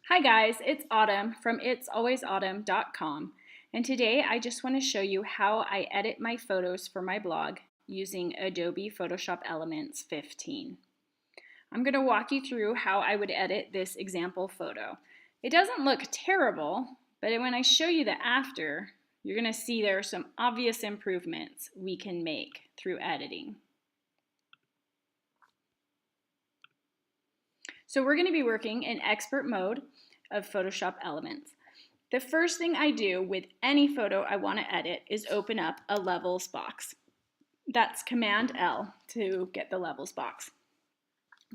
Hi guys, it's Autumn from itsalwaysautumn.com, and today I just want to show you how I edit my photos for my blog using Adobe Photoshop Elements 15. I'm going to walk you through how I would edit this example photo. It doesn't look terrible, but when I show you the after, you're going to see there are some obvious improvements we can make through editing. So we're going to be working in expert mode of Photoshop Elements. The first thing I do with any photo I want to edit is open up a levels box. That's Command L to get the levels box.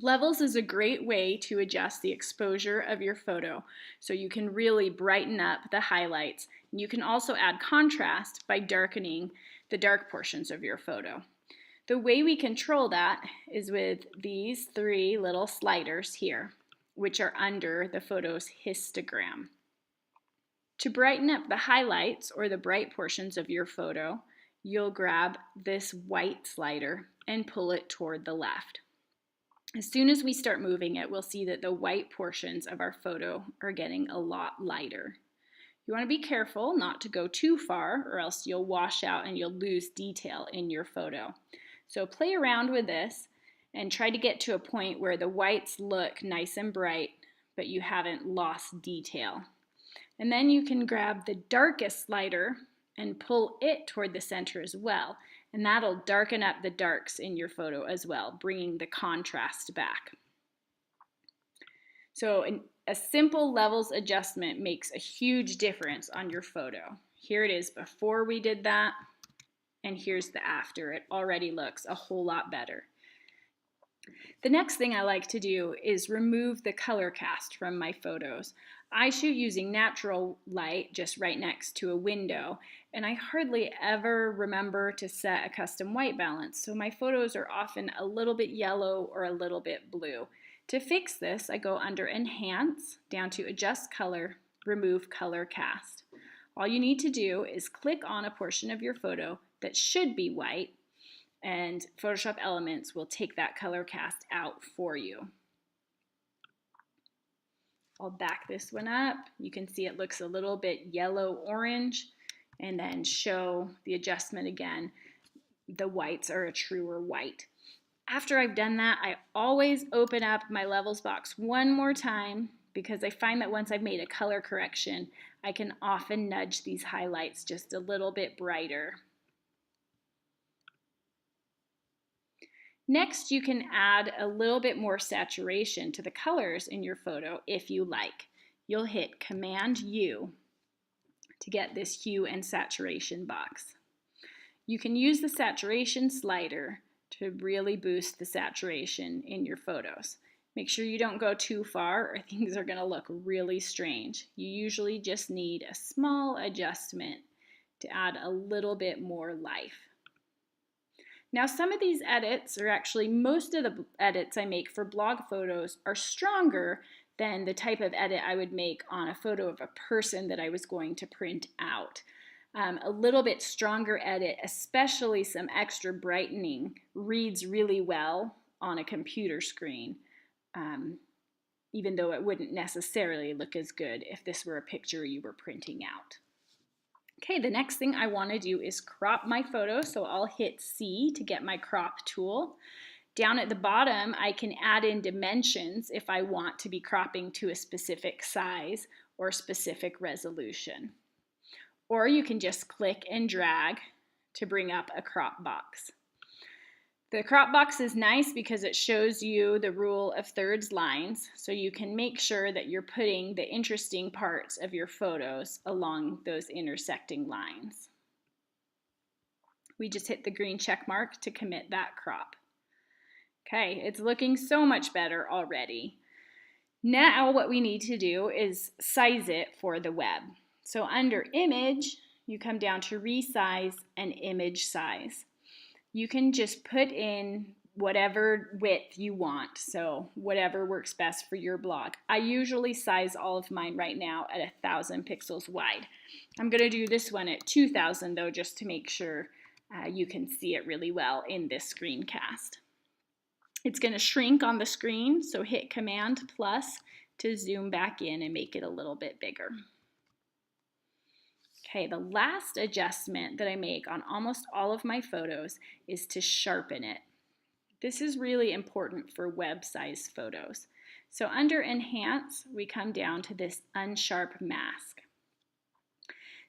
Levels is a great way to adjust the exposure of your photo so you can really brighten up the highlights. And you can also add contrast by darkening the dark portions of your photo. The way we control that is with these three little sliders here, which are under the photo's histogram. To brighten up the highlights or the bright portions of your photo, you'll grab this white slider and pull it toward the left. As soon as we start moving it, we'll see that the white portions of our photo are getting a lot lighter. You want to be careful not to go too far or else you'll wash out and you'll lose detail in your photo. So play around with this and try to get to a point where the whites look nice and bright, but you haven't lost detail. And then you can grab the darkest slider and pull it toward the center as well. And that'll darken up the darks in your photo as well, bringing the contrast back. So a simple levels adjustment makes a huge difference on your photo. Here it is before we did that. And here's the after. It already looks a whole lot better. The next thing I like to do is remove the color cast from my photos. I shoot using natural light just right next to a window, and I hardly ever remember to set a custom white balance, so my photos are often a little bit yellow or a little bit blue. To fix this, I go under Enhance, down to Adjust Color, Remove Color Cast. All you need to do is click on a portion of your photo that should be white, and Photoshop Elements will take that color cast out for you. I'll back this one up. You can see it looks a little bit yellow-orange, and then show the adjustment again. The whites are a truer white. After I've done that, I always open up my levels box one more time because I find that once I've made a color correction, I can often nudge these highlights just a little bit brighter. Next, you can add a little bit more saturation to the colors in your photo if you like. You'll hit Command U to get this hue and saturation box. You can use the saturation slider to really boost the saturation in your photos. Make sure you don't go too far or things are going to look really strange. You usually just need a small adjustment to add a little bit more life. Now some of these edits, or actually most of the edits I make for blog photos, are stronger than the type of edit I would make on a photo of a person that I was going to print out. A little bit stronger edit, especially some extra brightening, reads really well on a computer screen, even though it wouldn't necessarily look as good if this were a picture you were printing out. Okay, the next thing I want to do is crop my photo, so I'll hit C to get my crop tool. Down at the bottom, I can add in dimensions if I want to be cropping to a specific size or specific resolution. Or you can just click and drag to bring up a crop box. The crop box is nice because it shows you the rule of thirds lines, so you can make sure that you're putting the interesting parts of your photos along those intersecting lines. We just hit the green check mark to commit that crop. Okay, it's looking so much better already. Now what we need to do is size it for the web. So under Image, you come down to Resize and Image Size. You can just put in whatever width you want, so whatever works best for your blog. I usually size all of mine right now at 1,000 pixels wide. I'm going to do this one at 2,000 though, just to make sure you can see it really well in this screencast. It's going to shrink on the screen, so hit Command plus to zoom back in and make it a little bit bigger. Okay, the last adjustment that I make on almost all of my photos is to sharpen it. This is really important for web-sized photos. So under Enhance, we come down to this Unsharp Mask.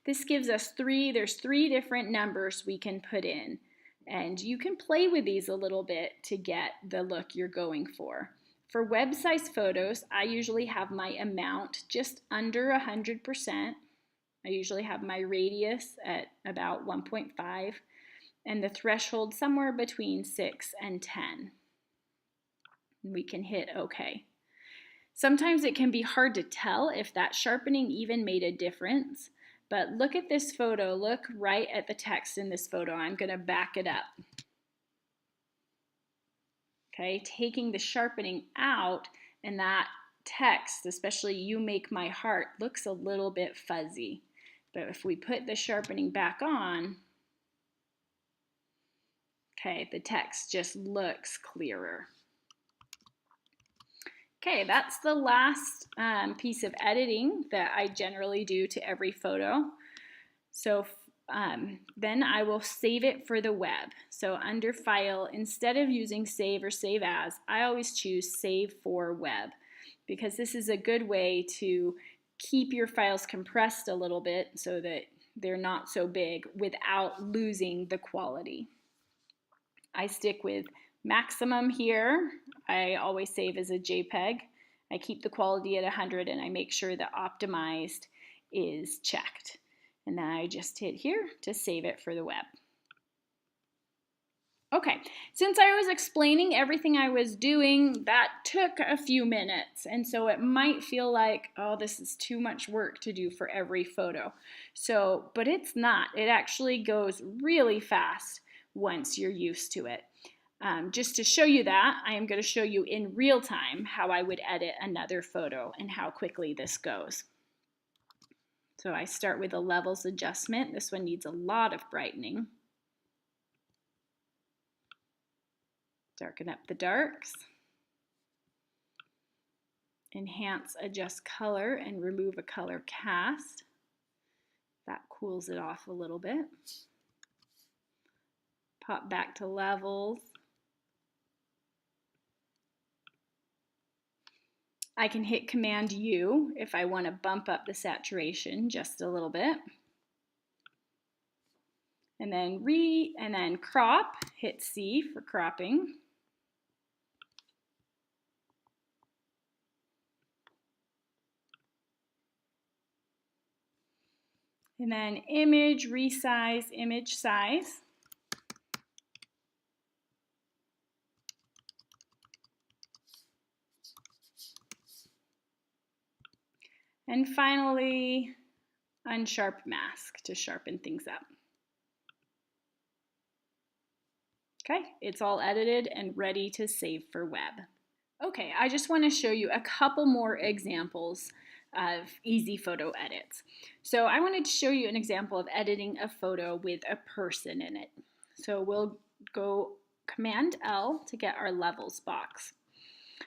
This gives us there's three different numbers we can put in, and you can play with these a little bit to get the look you're going for. For web-sized photos, I usually have my amount just under 100%. I usually have my radius at about 1.5 and the threshold somewhere between 6 and 10. We can hit OK. Sometimes it can be hard to tell if that sharpening even made a difference, but look at this photo. Look right at the text in this photo. I'm going to back it up. Okay, taking the sharpening out, and that text, especially "You Make My Heart," looks a little bit fuzzy. But if we put the sharpening back on, okay, the text just looks clearer. Okay, that's the last piece of editing that I generally do to every photo. So then I will save it for the web. So under File, instead of using Save or Save As, I always choose Save for Web, because this is a good way to keep your files compressed a little bit so that they're not so big without losing the quality. I stick with maximum here. I always save as a JPEG. I keep the quality at 100 and I make sure that optimized is checked. And then I just hit here to save it for the web. Okay, since I was explaining everything I was doing, that took a few minutes, and so it might feel like, oh, this is too much work to do for every photo. But it's not. It actually goes really fast once you're used to it. Just to show you that, I am going to show you in real time how I would edit another photo and how quickly this goes. So I start with a levels adjustment. This one needs a lot of brightening. Darken up the darks. Enhance, adjust color, and remove a color cast. That cools it off a little bit. Pop back to levels. I can hit Command U if I want to bump up the saturation just a little bit. And then crop, hit C for cropping. And then image, resize, image size. And finally, unsharp mask to sharpen things up. Okay, it's all edited and ready to save for web. Okay, I just want to show you a couple more examples of easy photo edits. So I wanted to show you an example of editing a photo with a person in it. So we'll go Command L to get our levels box.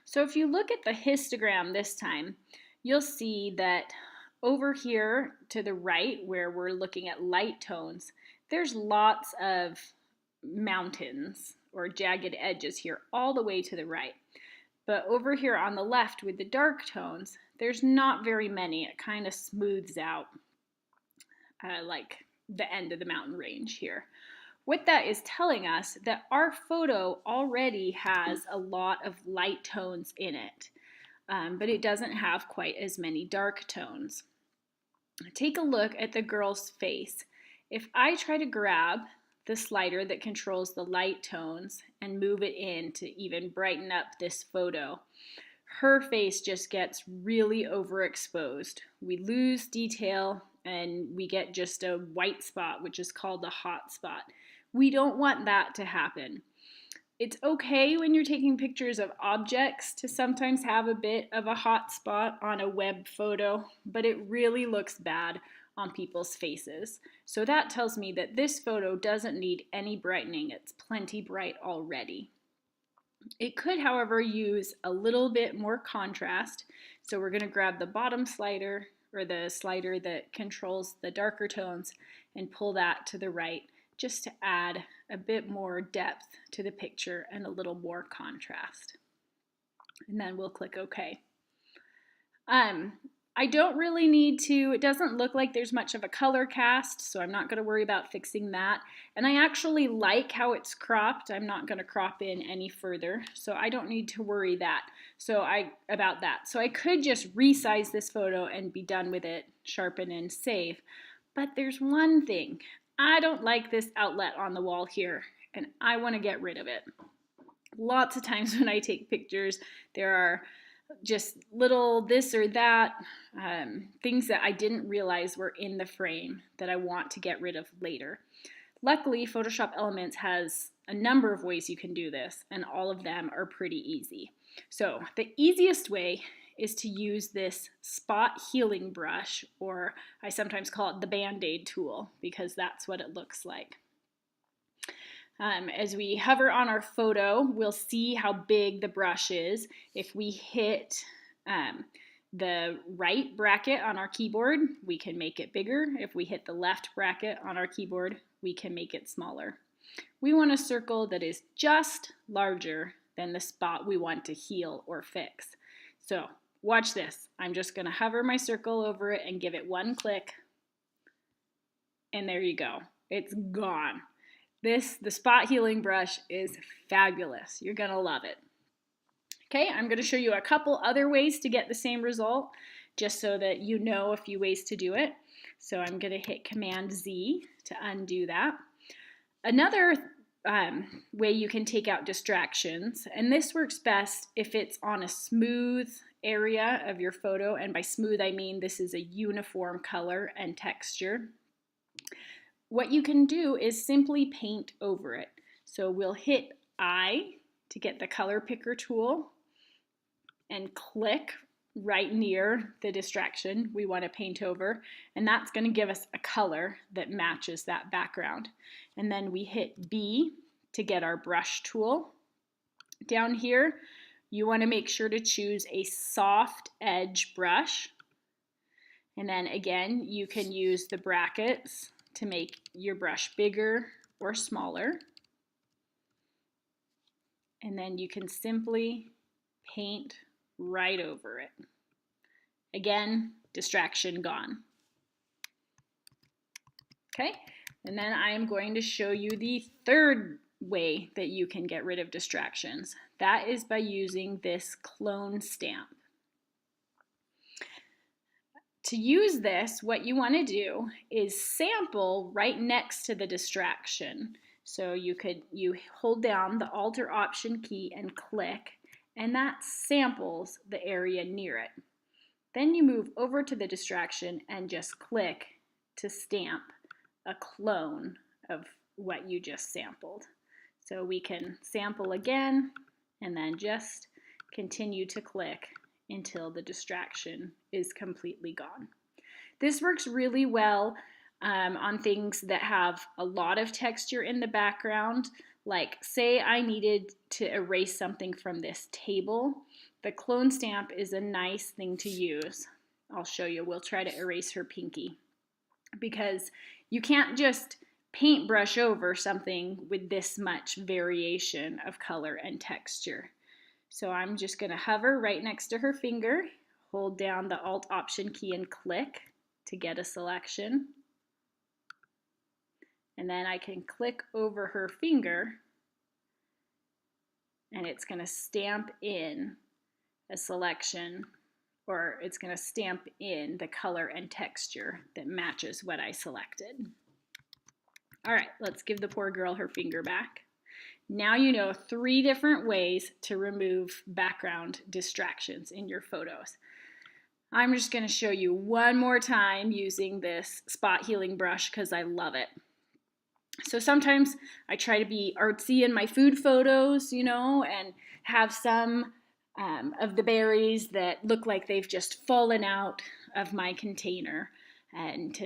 So if you look at the histogram this time, you'll see that over here to the right, where we're looking at light tones, there's lots of mountains or jagged edges here all the way to the right. But over here on the left with the dark tones, there's not very many. It kind of smooths out like the end of the mountain range here. What that is telling us that our photo already has a lot of light tones in it, but it doesn't have quite as many dark tones. Take a look at the girl's face. If I try to grab the slider that controls the light tones and move it in to even brighten up this photo, her face just gets really overexposed. We lose detail and we get just a white spot, which is called a hot spot. We don't want that to happen. It's okay when you're taking pictures of objects to sometimes have a bit of a hot spot on a web photo, but it really looks bad on people's faces. So that tells me that this photo doesn't need any brightening. It's plenty bright already. It could, however, use a little bit more contrast. So we're going to grab the bottom slider, or the slider that controls the darker tones, and pull that to the right just to add a bit more depth to the picture and a little more contrast. And then we'll click OK. I don't really need to, it doesn't look like there's much of a color cast, so I'm not going to worry about fixing that. And I actually like how it's cropped. I'm not going to crop in any further, so I don't need to worry about that. So I could just resize this photo and be done with it, sharpen and save. But there's one thing. I don't like this outlet on the wall here, and I want to get rid of it. Lots of times when I take pictures, there are just little this or that, things that I didn't realize were in the frame that I want to get rid of later. Luckily, Photoshop Elements has a number of ways you can do this, and all of them are pretty easy. So the easiest way is to use this spot healing brush, or I sometimes call it the Band-Aid tool, because that's what it looks like. As we hover on our photo, we'll see how big the brush is. If we hit the right bracket on our keyboard, we can make it bigger. If we hit the left bracket on our keyboard, we can make it smaller. We want a circle that is just larger than the spot we want to heal or fix. So watch this. I'm just going to hover my circle over it and give it one click. And there you go. It's gone. The spot healing brush is fabulous. You're gonna love it. Okay, I'm gonna show you a couple other ways to get the same result, just so that you know a few ways to do it. So I'm gonna hit Command Z to undo that. Another way you can take out distractions, and this works best if it's on a smooth area of your photo, and by smooth I mean this is a uniform color and texture. What you can do is simply paint over it. So we'll hit I to get the color picker tool and click right near the distraction we want to paint over, and that's going to give us a color that matches that background. And then we hit B to get our brush tool. Down here, you want to make sure to choose a soft edge brush. And then again, you can use the brackets to make your brush bigger or smaller. And then you can simply paint right over it. Again, distraction gone. Okay, and then I am going to show you the third way that you can get rid of distractions. That is by using this clone stamp. To use this, what you want to do is sample right next to the distraction. So you hold down the Alt or Option key and click, and that samples the area near it. Then you move over to the distraction and just click to stamp a clone of what you just sampled. So we can sample again and then just continue to click until the distraction is completely gone. This works really well on things that have a lot of texture in the background. Like say I needed to erase something from this table. The clone stamp is a nice thing to use. I'll show you. We'll try to erase her pinky, because you can't just paintbrush over something with this much variation of color and texture. So I'm just going to hover right next to her finger, hold down the Alt Option key and click to get a selection. And then I can click over her finger and it's going to stamp in a selection, or it's going to stamp in the color and texture that matches what I selected. All right, let's give the poor girl her finger back. Now you know 3 different ways to remove background distractions in your photos. I'm just going to show you one more time using this spot healing brush because I love it. So sometimes I try to be artsy in my food photos, you know, and have some of the berries that look like they've just fallen out of my container, and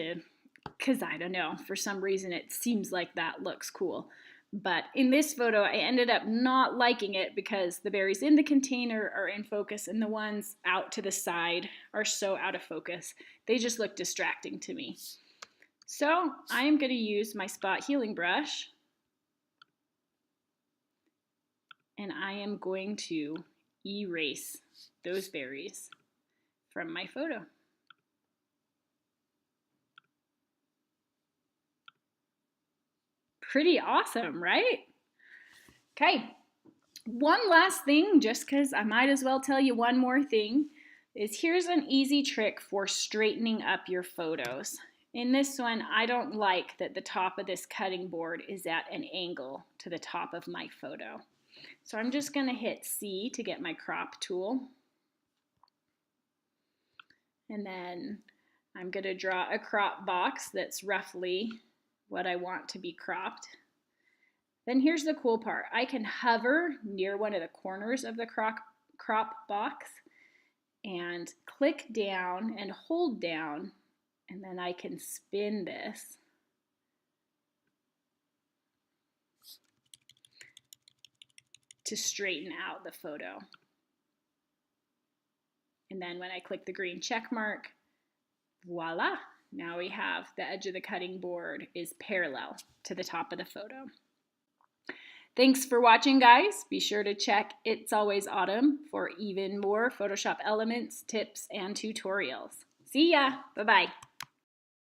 because I don't know, for some reason it seems like that looks cool. But in this photo, I ended up not liking it because the berries in the container are in focus and the ones out to the side are so out of focus. They just look distracting to me. So I am going to use my spot healing brush and I am going to erase those berries from my photo. Pretty awesome, right? Okay, one last thing, just because I might as well tell you one more thing, is here's an easy trick for straightening up your photos. In this one, I don't like that the top of this cutting board is at an angle to the top of my photo. So I'm just going to hit C to get my crop tool. And then I'm going to draw a crop box that's roughly what I want to be cropped. Then here's the cool part. I can hover near one of the corners of the crop box and click down and hold down, and then I can spin this to straighten out the photo. And then when I click the green check mark, voila, now we have the edge of the cutting board is parallel to the top of the photo. Thanks for watching, guys. Be sure to check It's Always Autumn for even more Photoshop elements, tips, and tutorials. See ya. Bye-bye.